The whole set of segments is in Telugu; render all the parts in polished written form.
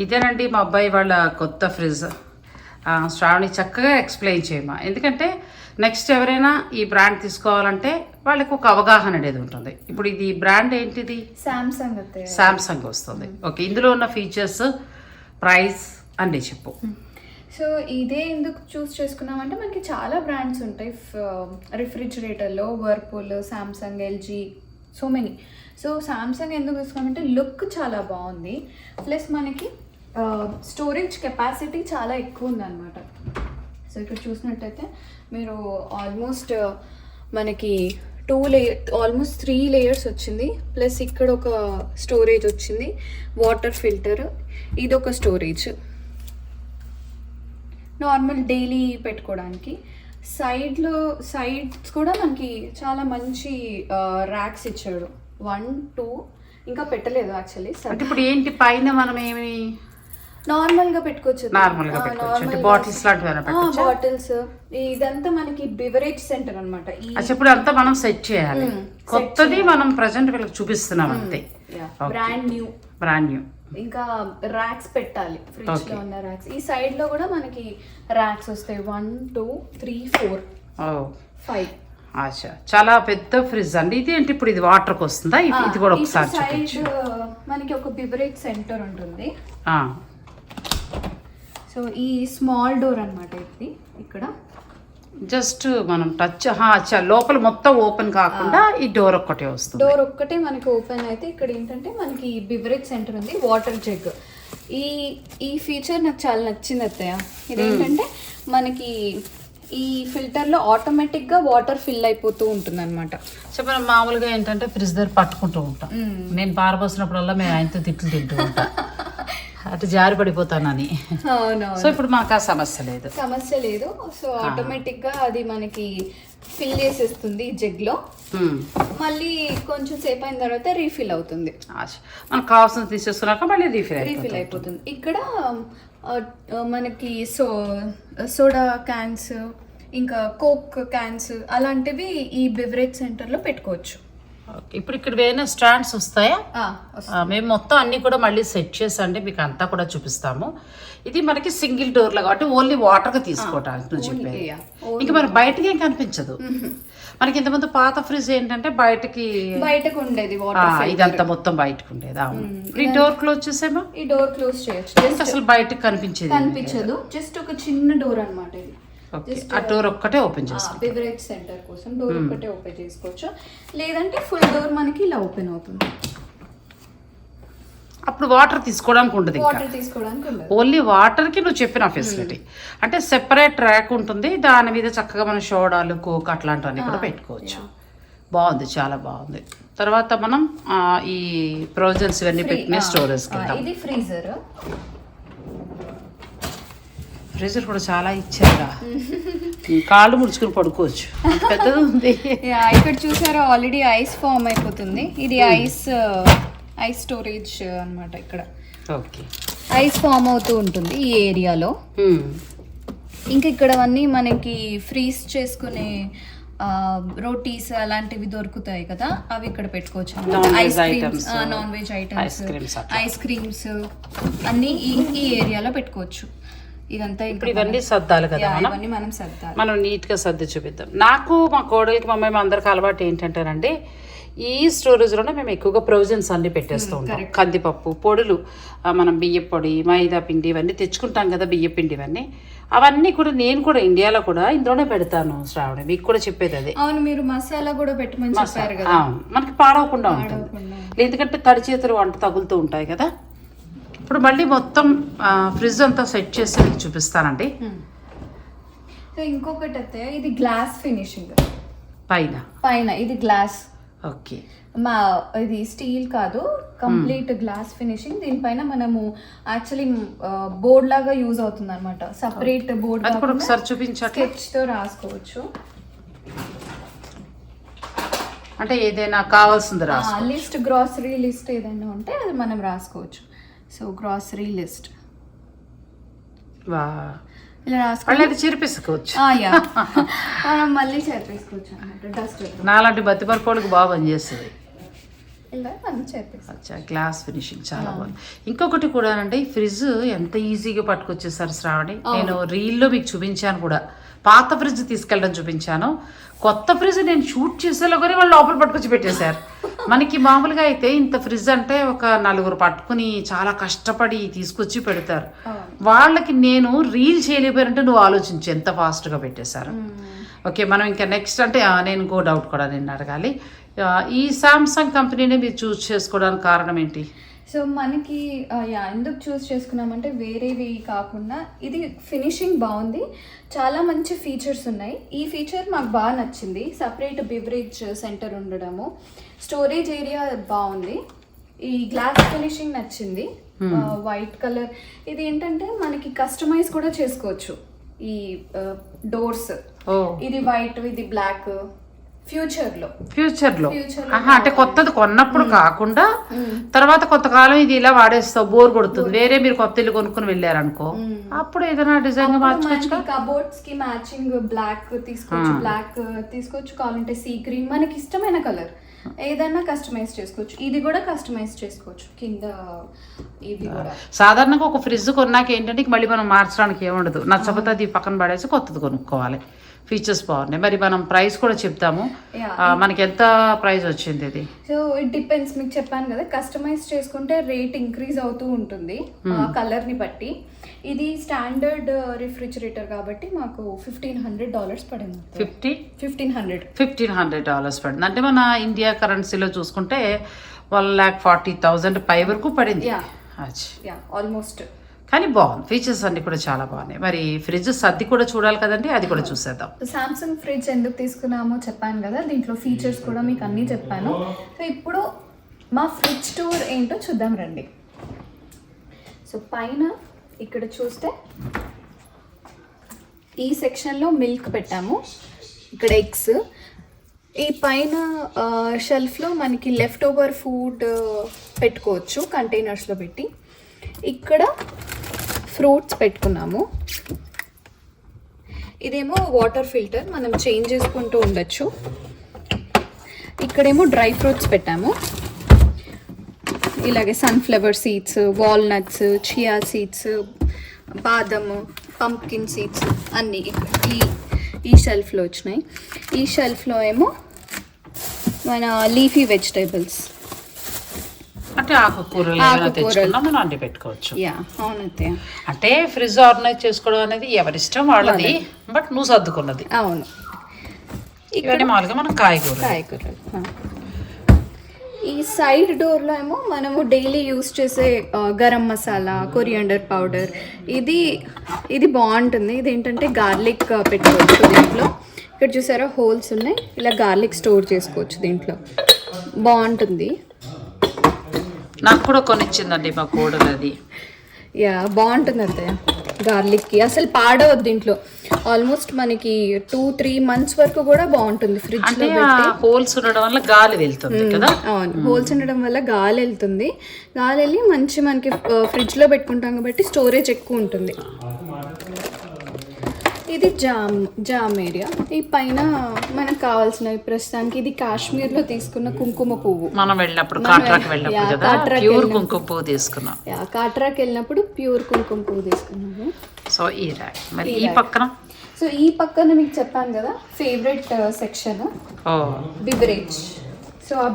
ఇదేనండి మా అబ్బాయి వాళ్ళ కొత్త ఫ్రిడ్జ్. శ్రావణి చక్కగా ఎక్స్ప్లెయిన్ చేయమా, ఎందుకంటే నెక్స్ట్ ఎవరైనా ఈ బ్రాండ్ తీసుకోవాలంటే వాళ్ళకి ఒక అవగాహన అనేది ఉంటుంది. ఇప్పుడు ఇది బ్రాండ్ ఏంటిది? శాంసంగ్ వస్తుంది. ఓకే, ఇందులో ఉన్న ఫీచర్స్, ప్రైస్ అన్నీ చెప్పు. సో ఇదే ఎందుకు చూస్ చేసుకున్నామంటే మనకి చాలా బ్రాండ్స్ ఉంటాయి రిఫ్రిజిరేటర్లో, Whirlpool, Samsung, LG, so many. So Samsung ఎందుకు తీసుకున్నామంటే లుక్ చాలా బాగుంది, ప్లస్ మనకి స్టోరేజ్ కెపాసిటీ చాలా ఎక్కువ ఉందన్నమాట. సో ఇక్కడ చూసినట్టయితే మీరు ఆల్మోస్ట్ మనకి ఆల్మోస్ట్ 3 లేయర్స్ వచ్చింది, ప్లస్ ఇక్కడ ఒక స్టోరేజ్ వచ్చింది, వాటర్ ఫిల్టర్, ఇది ఒక స్టోరేజ్ నార్మల్ డైలీ పెట్టుకోవడానికి. సైడ్స్ కూడా మనకి చాలా మంచి ర్యాక్స్ ఇచ్చాడు, 1, 2 ఇంకా పెట్టలేదు యాక్చువల్లీ. అంటే ఇప్పుడు ఏంటి పైన మనం ఏమి నార్మల్గా పెట్టుకోవచ్చు, బాటిల్స్ లాంటివి, బాటిల్స్. ఇదంతా మనకి బివరేజ్ సెంటర్ అనమాట. ఇప్పుడు అంతా మనం సెట్ చేయాలి. కొత్తది మనం ప్రజెంట్ వీళ్ళకి చూపిస్తున్నాం అంతే, బ్రాండ్ న్యూ. ఇంకా ర్యాక్స్ పెట్టాలి, ఫ్రిడ్జ్ లో ఉన్న ర్యాక్స్. ఈ సైడ్ లో కూడా మనకి ర్యాక్స్ వస్తాయి, 1, 2, 3, 4, 5. ఆశా, చాలా పెద్ద ఫ్రిడ్జ్ అండి ఇది. ఏంటి ఇప్పుడు ఇది వాటర్కి వస్తుందా? ఇది కూడా ఒకసారి చూపించు. మనకి ఒక బివరేజ్ సెంటర్ ఉంటుంది. సో ఈ స్మాల్ డోర్ అన్నమాట ఇది. ఇక్కడ జస్ట్ మనం టచ్ లోపల మొత్తం ఓపెన్ కాకుండా ఈ డోర్ ఒక్కటే వస్తుంది. డోర్ ఒక్కటే మనకి ఓపెన్ అయితే ఇక్కడ ఏంటంటే మనకి బివరేజ్ సెంటర్ ఉంది, వాటర్ జగ్. ఈ ఫీచర్ నాకు చాలా నచ్చింది అత్తయ్య. ఇదేంటంటే మనకి ఈ ఫిల్టర్లో ఆటోమేటిక్గా వాటర్ ఫిల్ అయిపోతూ ఉంటుంది అనమాట. సో మనం మామూలుగా ఏంటంటే ఫ్రిడ్జ్ దగ్గర పట్టుకుంటూ ఉంటాం. నేను పారబోసినప్పుడల్లా మేము ఆయనతో తిట్లు తింటూ ఉంటాం, అటు జారి పడిపోతానని. సో ఇప్పుడు మాకు ఆ సమస్య లేదు. సో ఆటోమేటిక్ గా అది మనకి ఫిల్ చేసేస్తుంది జగ్ లో. మళ్ళీ కొంచెం సేపు అయిన తర్వాత రీఫిల్ అవుతుంది. మనకు కావాల్సిన తీసేసుకున్నాక మళ్ళీ రీఫిల్ అయిపోతుంది. ఇక్కడ మనకి సోడా క్యాన్స్, ఇంకా కోక్ క్యాన్స్ అలాంటివి ఈ బివరేజ్ సెంటర్ లో పెట్టుకోవచ్చు. ఇప్పుడు ఇక్కడ ఏమైనా స్టాండ్స్ వస్తాయా? మేము మొత్తం అన్ని కూడా మళ్ళీ సెట్ చేసండి మీకు అంతా కూడా చూపిస్తాము. ఇది మనకి సింగిల్ డోర్ లాగా, అంటే ఓన్లీ వాటర్గా తీసుకోవటానికి నువ్వు చెప్పేది. ఇంకా మరి బయటకి ఏం కనిపించదు. మనకి ఇంతకుముందు పాత ఫ్రిడ్జ్ ఏంటంటే బయటకు ఉండేది, ఇదంతా మొత్తం బయటకు ఉండేది. ఈ డోర్ క్లోజ్ చేసేమో, ఈ డోర్ క్లోజ్ చేయొచ్చు, అసలు బయటకు కనిపించదు. జస్ట్ ఒక చిన్న డోర్ అనమాట ఇది. ఆ డోర్ ఒక్కటే ఓపెన్ చేసుకోవచ్చు, బివరేజ్ సెంటర్ కోసం డోర్ ఒక్కటే ఓపెన్ చేసుకోవచ్చు. లేదంటే ఫుల్ డోర్ మనకి ఇలా ఓపెన్ అవుతుంది. అప్పుడు వాటర్ తీసుకోవడానికి ఉండదు, ఓన్లీ వాటర్ కి నువ్వు చెప్పిన ఫెసిలిటీ. అంటే సెపరేట్ ర్యాక్ ఉంటుంది, దాని మీద చక్కగా మన సోడాలు, కోక్ అట్లాంటివన్నీ కూడా పెట్టుకోవచ్చు. బాగుంది, చాలా బాగుంది. తర్వాత మనం ఈ ప్రొవిజన్స్ ఇవన్నీ పెట్టిన స్టోరేజ్ కి. ఇది ఫ్రీజర్ కూడా చాలా ఇచ్చారా, కాళ్ళు ముడుచుకుని పడుకోవచ్చు, పెద్దది ఉంది. ఇక్కడ చూసారా ఆల్రెడీ ఐస్ ఫామ్ అయిపోతుంది. ఇది ఐస్ స్టోరేజ్ అన్నమాట. ఇక్కడ ఓకే, ఐస్ ఫామ్ అవుతూ ఉంటుంది ఈ ఏరియాలో. ఇంకా ఇక్కడ అన్నీ మనకి ఫ్రీజ్ చేసుకునే రోటీస్ అలాంటివి దొరుకుతాయి కదా, అవి ఇక్కడ పెట్టుకోవచ్చు. Ice creams, non veg items, ice creams అన్నీ ఈ ఏరియాలో పెట్టుకోవచ్చు. ఇదంతా ఇప్పుడు ఇవన్నీ సర్దాలి కదా, మనం నీట్ గా సర్ది చూపిద్దాం. నాకు, మా కోడలికి, మా అమ్మాయి అందరికి అలవాటు ఏంటంటేనండి, ఈ స్టోరేజ్ లోనే మేము ఎక్కువగా ప్రొవిజన్స్ అన్ని పెట్టేస్తూ ఉంటాం. కందిపప్పు పొడులు, మనం బియ్య పొడి, మైదా పిండి ఇవన్నీ తెచ్చుకుంటాం కదా, బియ్య పిండి ఇవన్నీ, అవన్నీ కూడా నేను కూడా ఇండియాలో కూడా ఇందులోనే పెడతాను. శ్రావణి మీకు కూడా చెప్పేది అదే. అవును, మీరు మసాలా కూడా పెట్టమని చెప్పారు కదా. మనకి పాడవకుండా ఉంటుంది, ఎందుకంటే తడి చేతులు వంట తగులుతూ ఉంటాయి కదా. ఇప్పుడు మళ్ళీ మొత్తం ఫ్రిడ్జ్ అంతా సెట్ చేసి మీకు చూపిస్తానండి. ఇంకొకటి అయితే ఇది గ్లాస్ ఫినిషింగ్, పైన ఇది గ్లాస్. ఓకే, ఇది స్టీల్ కాదు, కంప్లీట్ గ్లాస్ ఫినిషింగ్. దీనిపైన మనము యాక్చువల్లీ బోర్డ్ లాగా యూజ్ అవుతుంది అనమాట. సపరేట్ బోర్డ్ ఒకసారి చూపించా, స్కెచ్ తో రాసుకోవచ్చు. అంటే ఏదైనా కావాల్సింది లిస్ట్, గ్రాసరీ లిస్ట్ ఏదైనా ఉంటే అది మనం రాసుకోవచ్చు. సో గ్రాసరీ లిస్ట్ ఇలా రాసుకోవాలి, చెరిపేసుకోవచ్చు, మనం మళ్ళీ చెరిపేసుకోవచ్చు అన్నమాట. డస్ట్ నాలాంటి బతిపరుకోళ్ళకి బాగా పనిచేస్తుంది. ఇలా అన్ని చేపిస్తాం. అచ్చా, గ్లాస్ ఫినిషింగ్ చాలా బాగుంది. ఇంకొకటి కూడా అంటే ఈ ఫ్రిడ్జ్ ఎంత ఈజీగా పట్టుకొచ్చేసారు శ్రావణి. నేను రీల్లో మీకు చూపించాను కూడా, పాత ఫ్రిడ్జ్ తీసుకెళ్ళడం చూపించాను. కొత్త ఫ్రిడ్జ్ నేను షూట్ చేసేలోగానే వాళ్ళు లోపల పట్టుకొచ్చి పెట్టేశారు. మనకి మామూలుగా అయితే ఇంత ఫ్రిడ్జ్ అంటే ఒక 4 పట్టుకుని చాలా కష్టపడి తీసుకొచ్చి పెడతారు. వాళ్ళకి నేను రీల్ చేయలేకపోయారంటే నువ్వు ఆలోచించు ఎంత ఫాస్ట్గా పెట్టేశారు. ఓకే, మనం ఇంకా నెక్స్ట్ అంటే నేను ఇంకో డౌట్ కూడా నేను అడగాలి. ఈ సామ్సంగ్ కంపెనీని మీరు చూస్ చేసుకోవడానికి కారణం ఏంటి? సో మనకి ఎందుకు చూస్ చేసుకున్నామంటే వేరేవి కాకుండా ఇది ఫినిషింగ్ బాగుంది, చాలా మంచి ఫీచర్స్ ఉన్నాయి. ఈ ఫీచర్ మాకు బాగా నచ్చింది. సపరేట్ బివరేజ్ సెంటర్ ఉండడము, స్టోరేజ్ ఏరియా బాగుంది, ఈ గ్లాస్ ఫినిషింగ్ నచ్చింది, వైట్ కలర్. ఇది ఏంటంటే మనకి కస్టమైజ్ కూడా చేసుకోవచ్చు. ఈ డోర్స్ ఇది వైట్, ఇది బ్లాక్. ఫ్యూచర్ లో అంటే కొత్తది కొన్నప్పుడు కాకుండా తర్వాత కొంతకాలం ఇది ఇలా వాడేస్తావు, బోర్ కొడుతుంది, వేరే మీరు కొత్త ఇల్లు కొనుక్కుని వెళ్ళారనుకో, అప్పుడు ఏదైనా డిజైన్ మార్చుకోవచ్చు. కబోర్డ్స్ కి మ్యాచింగ్ బ్లాక్ తీసుకోవచ్చు, బ్లాక్ తీసుకోవచ్చు, కావాలంటే సీ గ్రీన్, మనకి ఇష్టమైన కలర్ ఏదైనా కస్టమైజ్ చేసుకోవచ్చు. ఇది కూడా కస్టమైజ్ చేసుకోవచ్చు కింద. ఇది కూడా సాధారణంగా ఒక ఫ్రిడ్జ్ కొన్నాక ఏంటంటే మళ్ళీ మనం మార్చడానికి ఏముండదు, నచ్చకపోతే అది పక్కన పడేసి కొత్తది కొనుక్కోవాలి. ఫీచర్స్ బాగున్నాయి. మరి మనం ప్రైస్ కూడా చెప్తాము, మనకి ఎంత ప్రైస్ వచ్చింది ఇది? సో ఇట్ డిపెండ్స్, మీకు చెప్పాను కదా, కస్టమైజ్ చేసుకుంటే రేట్ ఇంక్రీజ్ అవుతూ ఉంటుంది కలర్ ని బట్టి. ఇది స్టాండర్డ్ రిఫ్రిజిరేటర్ కాబట్టి మాకు $1,500 పడింది. $1,500 పడింది. అంటే మన ఇండియా కరెన్సీలో చూసుకుంటే 1,40,000 పై వరకు పడింది. ఆల్మోస్ట్. కానీ బాగుంది, ఫీచర్స్ అన్ని కూడా చాలా బాగున్నాయి. మరి ఫ్రిడ్జ్ సర్ది కూడా చూడాలి కదండి, అది కూడా చూసేద్దాం. సామ్సంగ్ ఫ్రిడ్జ్ ఎందుకు తీసుకున్నామో చెప్పాను కదా, దీంట్లో ఫీచర్స్ కూడా మీకు అన్నీ చెప్పాను. సో ఇప్పుడు మా ఫ్రిడ్జ్ టూర్ ఏంటో చూద్దాం రండి. సో పైన ఇక్కడ చూస్తే ఈ సెక్షన్లో మిల్క్ పెట్టాము, ఇక్కడ ఎగ్స్. ఈ పైన షెల్ఫ్లో మనకి లెఫ్ట్ ఓవర్ ఫుడ్ పెట్టుకోవచ్చు కంటైనర్స్లో పెట్టి. ఇక్కడ ఫ్రూట్స్ పెట్టుకున్నాము. ఇదేమో వాటర్ ఫిల్టర్, మనం చేంజ్ చేసుకుంటూ ఉండొచ్చు. ఇక్కడేమో డ్రై ఫ్రూట్స్ పెట్టాము, ఇలాగే sunflower seeds, walnuts, chia seeds, బాదము, పంప్కిన్ సీడ్స్ అన్నీ ఈ షెల్ఫ్లో వచ్చినాయి. ఈ షెల్ఫ్లో ఏమో మన లీఫీ వెజిటేబుల్స్ అంటే ఆకుకూరలు తెచ్చుకున్నా మనం అన్ని పెట్టుకోవచ్చు. అవునతే. అంటే ఫ్రిడ్జ్ ఆర్గనైజ్ చేసుకోవడం అనేది ఎవరిష్టం వాళ్ళది, బట్ నువ్వు సర్దుకున్నది. అవును. ఇవన్నీ మామూలుగా మనం కాయగూరలు. ఈ సైడ్ డోర్లో ఏమో మనము డైలీ యూస్ చేసే గరం మసాలా, కొరియాండర్ పౌడర్, ఇది బాగుంటుంది. ఇది ఏంటంటే గార్లిక్ పెట్టుకోవచ్చు దీంట్లో. ఇక్కడ చూసారా హోల్స్ ఉన్నాయి, ఇలా గార్లిక్ స్టోర్ చేసుకోవచ్చు దీంట్లో, బాగుంటుంది. నాకు కూడా కొనిచ్చిందండి మా కోడలు అది. బాగుంటుంది అత్తయ్య. గార్లిక్కి అసలు పాడవద్దు దీంట్లో. ఆల్మోస్ట్ మనకి 2-3 months వరకు కూడా బాగుంటుంది ఫ్రిడ్జ్ లో. హోల్స్ ఉండడం వల్ల గాలి వెళ్తుంది కదా. అవును, హోల్స్ ఉండడం వల్ల గాలి వెళ్తుంది. గాలి వెళ్ళి మనకి ఫ్రిడ్జ్ లో పెట్టుకుంటాం కాబట్టి స్టోరేజ్ ఎక్కువ ఉంటుంది. ఇది జామ్ ఏరియా. ఈ పైన మనకు కావాల్సినవి ప్రస్తుతానికి ఇది కాశ్మీర్లో తీసుకున్న కుంకుమ పువ్వు. మనం వెళ్ళినప్పుడు కాట్రాకి కుంకుమ పువ్వు తీసుకున్నాం. కాట్రాకి వెళ్ళినప్పుడు ప్యూర్ కుంకుమ పువ్వు తీసుకున్నాము. సో ఈ ర్యాక్ మరి ఈ పక్కన, సో ఈ పక్కన మీకు చెప్పాను కదా ఫేవరెట్ సెక్షన్ బివరేజ్. సో ఆ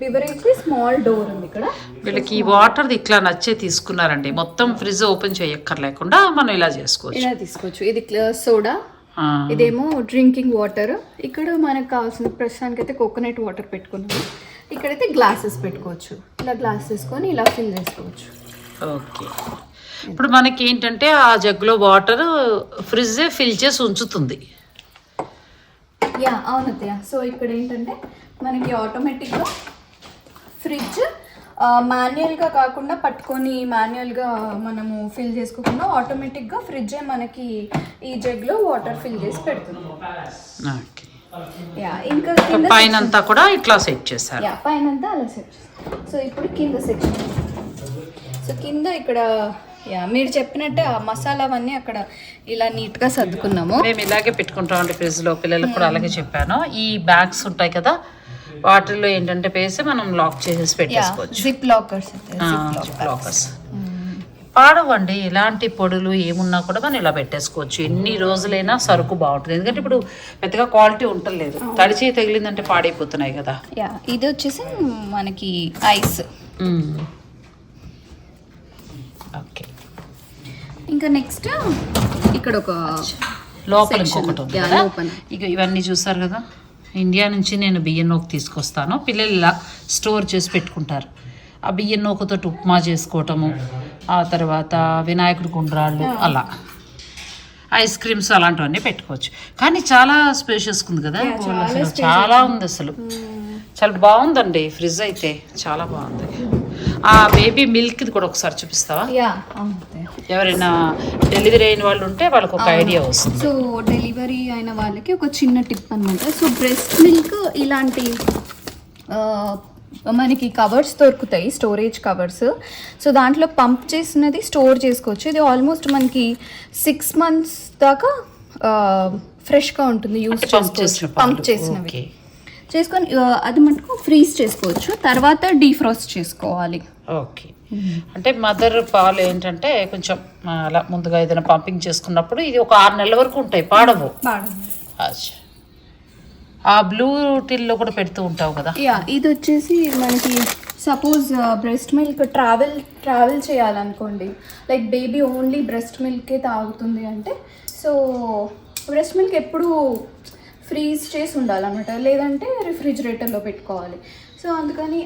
బివరేజ్ స్మాల్ డోర్ ఉంది ఇక్కడ. వీళ్ళకి ఈ వాటర్ ఇట్లా నచ్చే తీసుకున్నారండి, మొత్తం ఫ్రిడ్జ్ ఓపెన్ చేయక్కర్లేకుండా మనం ఇలా తీసుకోవచ్చు. ఇది సోడా, ఇదేమో డ్రింకింగ్ వాటర్. ఇక్కడ మనకు కావాల్సిన ప్రస్తుతానికి అయితే కోకోనట్ వాటర్ పెట్టుకున్నాము. ఇక్కడైతే గ్లాసెస్ పెట్టుకోవచ్చు, ఇలా గ్లాస్ తీసుకొని ఇలా ఫిల్ చేసుకోవచ్చు. ఓకే, ఇప్పుడు మనకి ఏంటంటే ఆ జగ్లో వాటర్ ఫ్రిడ్జ్ ఫిల్ చేసి ఉంచుతుంది. అవునత్తయ్య. సో ఇక్కడ ఏంటంటే మనకి ఆటోమేటిక్గా ఫ్రిడ్జ్ మాన్యువల్గా కాకుండా పట్టుకొని మాన్యువల్గా మనము ఫిల్ చేసుకోకుండా ఆటోమేటిక్గా ఫ్రిడ్జే మనకి ఈ జగ్లో వాటర్ ఫిల్ చేసి పెడుతుంది. ఇంకా పైనంతా కూడా ఇట్లా సెట్ చేస్తారు. పైనంతా అలా సెట్ చేస్తారు. సో ఇప్పుడు కింద సెక్షన్. సో కింద ఇక్కడ మీరు చెప్పినట్టే ఆ మసాలా అవన్నీ అక్కడ ఇలా నీట్గా సర్దుకున్నాము. మేము ఇలాగే పెట్టుకుంటామండి ఫ్రిడ్జ్లో, పిల్లలకు కూడా అలాగే చెప్పాను. ఈ బ్యాగ్స్ ఉంటాయి కదా, వాటిల్లో ఏంటంటే వేసి మనం లాక్ చేసేసి పెట్టేసుకోవచ్చు. జిప్ లాకర్స్ లాకర్స్ పాడవండి. ఇలాంటి పొడులు ఏమున్నా కూడా మనం ఇలా పెట్టేసుకోవచ్చు. ఎన్ని రోజులైనా సరుకు బాగుంటుంది. ఎందుకంటే ఇప్పుడు పెద్దగా క్వాలిటీ ఉండలేదు, తడిచి తగిలిందంటే పాడైపోతున్నాయి కదా. ఇది వచ్చేసి మనకి ఐస్. ఓకే, ఇంకా నెక్స్ట్ ఇక్కడ ఒక లోపల ఇంకొకటి ఉంది కదా. ఇక ఇవన్నీ చూసారు కదా, ఇండియా నుంచి నేను బియ్యం నూక తీసుకొస్తాను. పిల్లలు ఇలా స్టోర్ చేసి పెట్టుకుంటారు. ఆ బియ్యం నూకతో ఉప్మా చేసుకోవటము, ఆ తర్వాత వినాయకుడి గుండ్రాళ్ళు, అలా ఐస్ క్రీమ్స్ అలాంటివన్నీ పెట్టుకోవచ్చు. కానీ చాలా స్పేషియస్ ఉంది కదా, అసలు చాలా ఉంది. అసలు చాలా బాగుందండి ఫ్రిడ్జ్ అయితే, చాలా బాగుంది. ఆ బేబీ మిల్క్ది కూడా ఒకసారి చూపిస్తావా? ఎవరైనా డెలివరీ అయిన వాళ్ళు ఉంటే వాళ్ళకి ఒక ఐడియా వస్తుంది. సో డెలివరీ అయిన వాళ్ళకి ఒక చిన్న టిప్ అనమాట. సో బ్రెస్ట్ మిల్క్ ఇలాంటి మనకి కవర్స్ దొరుకుతాయి, స్టోరేజ్ కవర్స్. సో దాంట్లో పంప్ చేసినది స్టోర్ చేసుకోవచ్చు. ఇది ఆల్మోస్ట్ మనకి 6 months దాకా ఫ్రెష్గా ఉంటుంది. యూస్ చేసుకోవచ్చు. పంప్ చేసినవి చేసుకొని అది మటుకు ఫ్రీజ్ చేసుకోవచ్చు. తర్వాత డీఫ్రాస్ట్ చేసుకోవాలి. ఓకే, అంటే మదర్ పాలు ఏంటంటే కొంచెం అలా ముందుగా ఏదైనా పంపింగ్ చేసుకున్నప్పుడు ఇది ఒక 6 నెలల వరకు ఉంటాయి, పాడవు. ఆ బ్లూ టిల్లో కూడా పెడుతూ ఉంటావు కదా. ఇది వచ్చేసి మనకి సపోజ్ బ్రెస్ట్ మిల్క్ ట్రావెల్ చేయాలనుకోండి, లైక్ బేబీ ఓన్లీ బ్రెస్ట్ మిల్కే తాగుతుంది అంటే, సో బ్రెస్ట్ మిల్క్ ఎప్పుడు ఫ్రీజ్ చేసి ఉండాలన్నమాట, లేదంటే రిఫ్రిజిరేటర్లో పెట్టుకోవాలి. సో అందుకని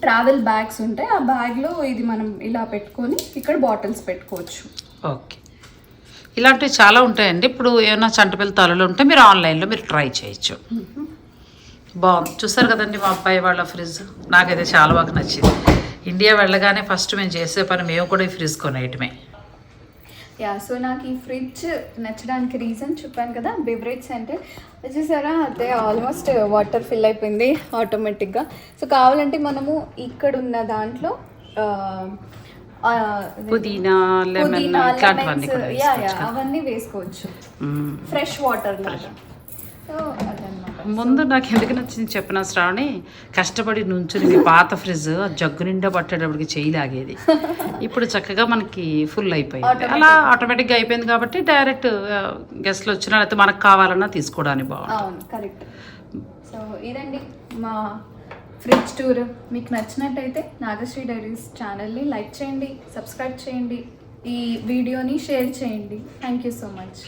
ట్రావెల్ బ్యాగ్స్ ఉంటాయి, ఆ బ్యాగ్లో ఇది మనం ఇలా పెట్టుకొని ఇక్కడ బాటిల్స్ పెట్టుకోవచ్చు. ఓకే, ఇలాంటివి చాలా ఉంటాయండి. ఇప్పుడు ఏమైనా చంటపిల్ల తలలు ఉంటే మీరు ఆన్లైన్లో మీరు ట్రై చేయొచ్చు. బాగుంది, చూసారు కదండి మా అబ్బాయి వాళ్ళ ఫ్రిడ్జ్. నాకైతే చాలా బాగా నచ్చింది. ఇండియా వెళ్ళగానే ఫస్ట్ మేము చేసే పని మేము కూడా ఈ ఫ్రిడ్జ్ కొనేయటమే. సో నాకు ఈ ఫ్రిడ్జ్ నచ్చడానికి రీజన్ చెప్పాను కదా, బెవరేజ్ సెంటర్ వచ్చేసారా, అదే ఆల్మోస్ట్ వాటర్ ఫిల్ అయిపోయింది ఆటోమేటిక్గా. సో కావాలంటే మనము ఇక్కడ ఉన్న దాంట్లో పుదీనా, లెమన్ అవన్నీ వేసుకోవచ్చు, ఫ్రెష్ వాటర్ లాగా. ముందు నాకు ఎందుకు నచ్చింది చెప్పిన శ్రావణి, కష్టపడి నుంచుని పాత ఫ్రిడ్జ్ జగ్గు నిండా పట్టేటప్పటికి చేయి లాగేది. ఇప్పుడు చక్కగా మనకి ఫుల్ అయిపోయింది, అలా ఆటోమేటిక్గా అయిపోయింది. కాబట్టి డైరెక్ట్ గెస్ట్లు వచ్చినా లేకపోతే మనకు కావాలన్నా తీసుకోవడానికి బాగుంది. కరెక్ట్. సో ఇదండి మా ఫ్రిడ్జ్ టూర్. మీకు నచ్చినట్టయితే నాగశ్రీ డైరీస్ ఛానల్ని లైక్ చేయండి, సబ్స్క్రైబ్ చేయండి, ఈ వీడియోని షేర్ చేయండి. Thank you so much.